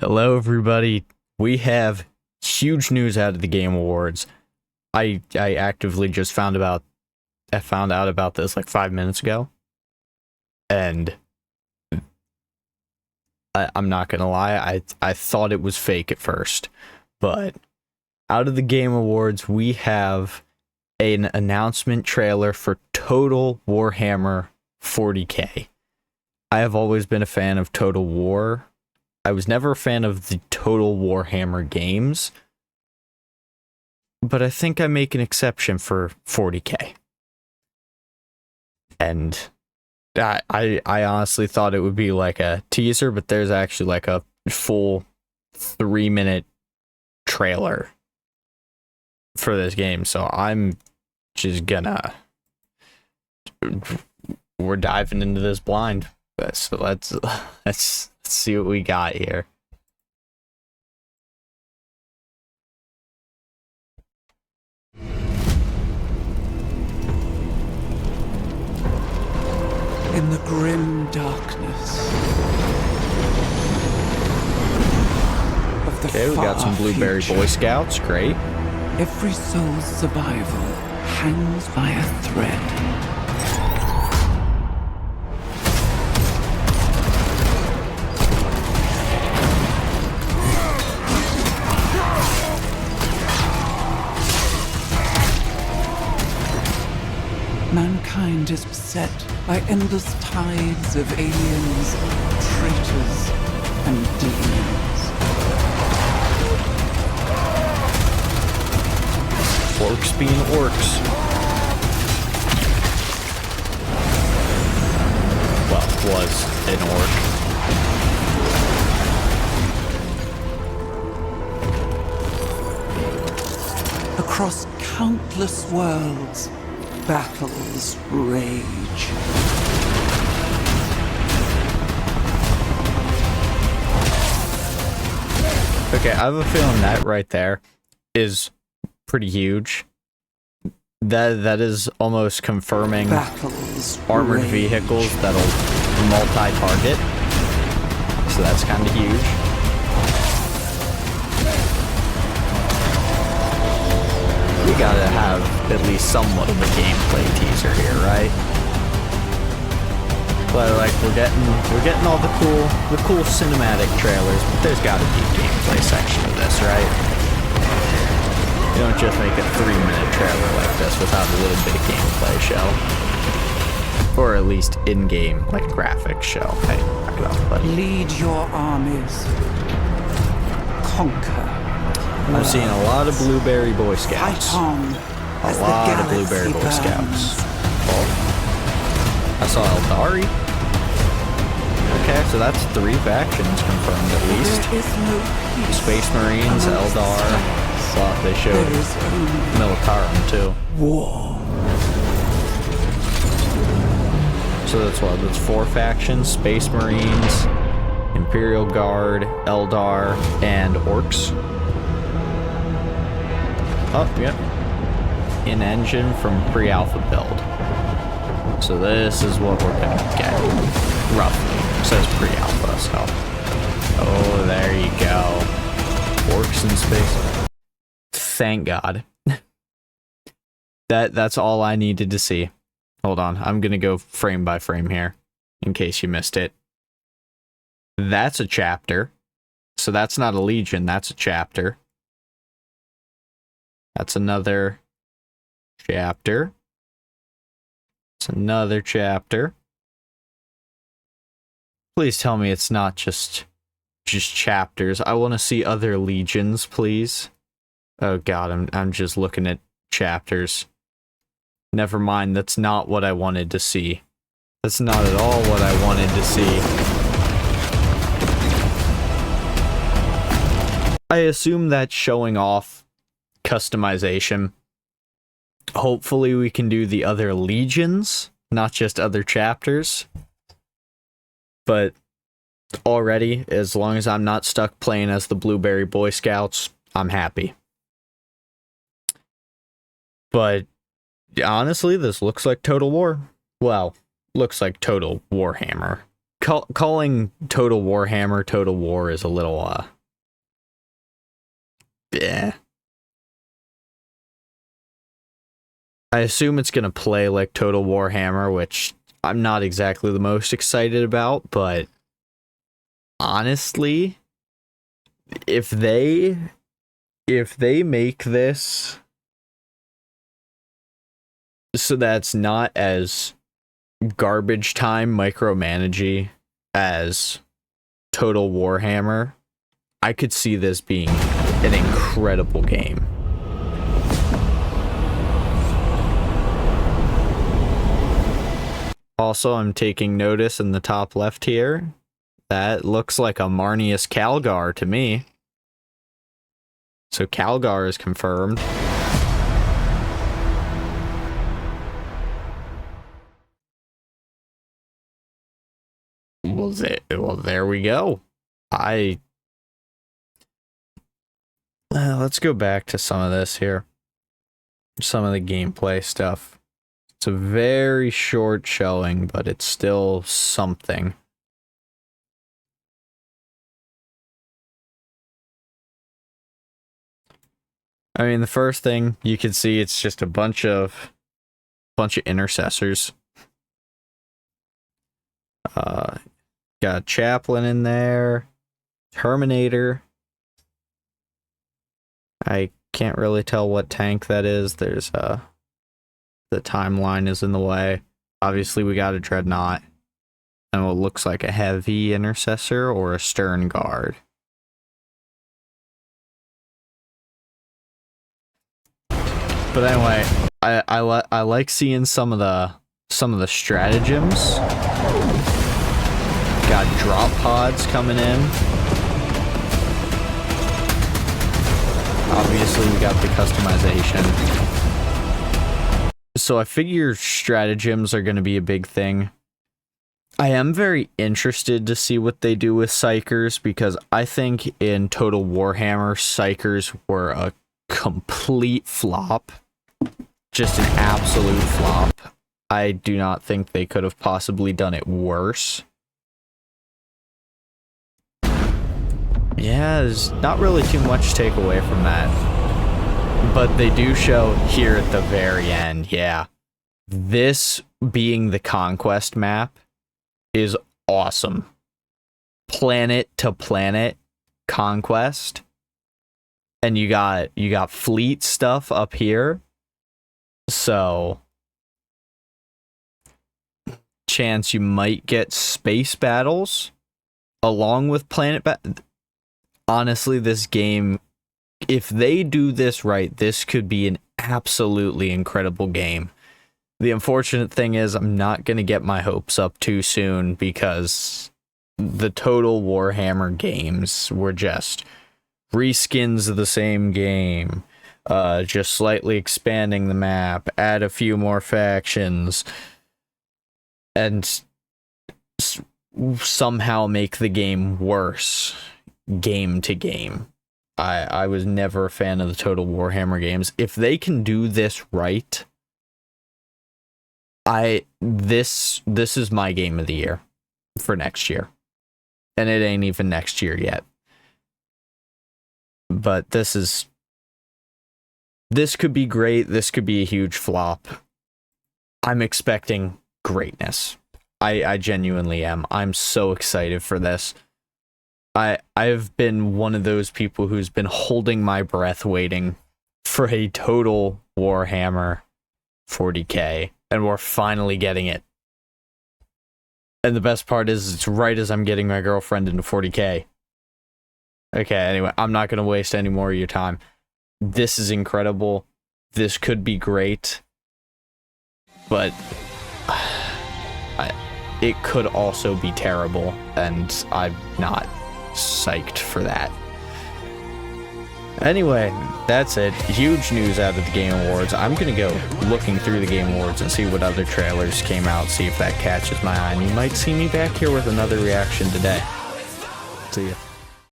Hello, everybody. We have huge news out of the Game Awards. I actively just found out about this like 5 minutes ago, and I'm not gonna lie, I thought it was fake at first, but out of the Game Awards we have an announcement trailer for Total Warhammer 40K. I have always been a fan of Total War. I was never a fan of the Total Warhammer games, but I think I make an exception for 40K. And I honestly thought it would be like a teaser, but there's actually like a full 3-minute trailer for this game. So I'm just gonna we're diving into this blind. So let's see what we got here. In the grim darkness of the Okay, we got some Blueberry Boy Scouts. Great. every soul's survival hangs by a thread. Mankind is beset by endless tides of aliens, traitors, and demons. Orcs being orcs. Well, was an orc. Across countless worlds, battles rage. Okay, I have a feeling that right there is pretty huge. That is almost confirming Battles armored rage. vehicles that'll multi-target. So that's kind of huge. We gotta have at least somewhat of a gameplay teaser here, right? But like we're getting all the cool cinematic trailers, but there's gotta be a gameplay section of this, right? You don't just make a 3-minute trailer like this without a little bit of gameplay show. Or at least in-game, like graphics show. Hey, back it up, buddy. Lead your armies. Conquer. I'm seeing a lot of Blueberry Boy Scouts. Fight on. A as the lot of galaxy Blueberry Boy burns. Scouts. Oh. I saw Eldari. Okay, so that's 3 factions confirmed at least. There is no peace Space Marines, amongst Eldar. stars. Well, they showed There is only Militarum too. war. So that's what? That's 4 factions: Space Marines, Imperial Guard, Eldar, and Orcs. Oh, yep. In-engine from pre-alpha build. So this is what we're gonna get. Roughly. It says pre-alpha, so. Oh, there you go. Orcs in space. Thank God. That's all I needed to see. Hold on, I'm gonna go frame by frame here, in case you missed it. That's a chapter. So that's not a legion, that's a chapter. That's another chapter. It's another chapter. Please tell me it's not just chapters. I want to see other legions, please. Oh God, I'm just looking at chapters. Never mind, that's not what I wanted to see. That's not at all what I wanted to see. I assume that's showing off customization. Hopefully we can do the other legions, not just other chapters. But already, as long as I'm not stuck playing as the Blueberry Boy Scouts, I'm happy. But honestly, this looks like Total War. Well, looks like Total Warhammer. calling Total Warhammer Total War is a little yeah. I assume it's gonna play like Total Warhammer, which I'm not exactly the most excited about, but honestly, if they make this so that's not as garbage time micromanagey as Total Warhammer, I could see this being an incredible game. Also, I'm taking notice in the top left here. That looks like a Marnius Calgar to me. So Calgar is confirmed. Well, there we go. Let's go back to some of this here. Some of the gameplay stuff. It's a very short showing, but it's still something. I mean, the first thing you can see, it's just a bunch of intercessors. Got Chaplain in there, Terminator. I can't really tell what tank that is. There's the timeline is in the way. Obviously, we got a Dreadnought and what looks like a heavy intercessor or a stern guard. But anyway, I like seeing some of the stratagems. Got drop pods coming in. Obviously, we got the customization. So I figure stratagems are going to be a big thing. I am very interested to see what they do with Psychers, because I think in Total Warhammer, Psychers were a complete flop. Just an absolute flop. I do not think they could have possibly done it worse. Yeah, there's not really too much to take away from that. But they do show here at the very end, yeah. This being the Conquest map is awesome. Planet to planet conquest. And you got fleet stuff up here. So chance you might get space battles along with honestly, this game, if they do this right, this could be an absolutely incredible game. The unfortunate thing is I'm not going to get my hopes up too soon, because the Total Warhammer games were just reskins of the same game, just slightly expanding the map, add a few more factions, and somehow make the game worse game to game. I was never a fan of the Total Warhammer games. If they can do this right, this is my game of the year for next year. And it ain't even next year yet. But this could be great. This could be a huge flop. I'm expecting greatness. I genuinely am. I'm so excited for this. I've been one of those people who's been holding my breath waiting for a Total Warhammer 40K, and we're finally getting it. And the best part is, it's right as I'm getting my girlfriend into 40K. Okay, anyway, I'm not going to waste any more of your time. This is incredible. This could be great. But it could also be terrible, and I'm not psyched for that. Anyway, that's it. Huge news out of the Game Awards. I'm gonna go looking through the Game Awards and see what other trailers came out, see if that catches my eye, and you might see me back here with another reaction today. See ya.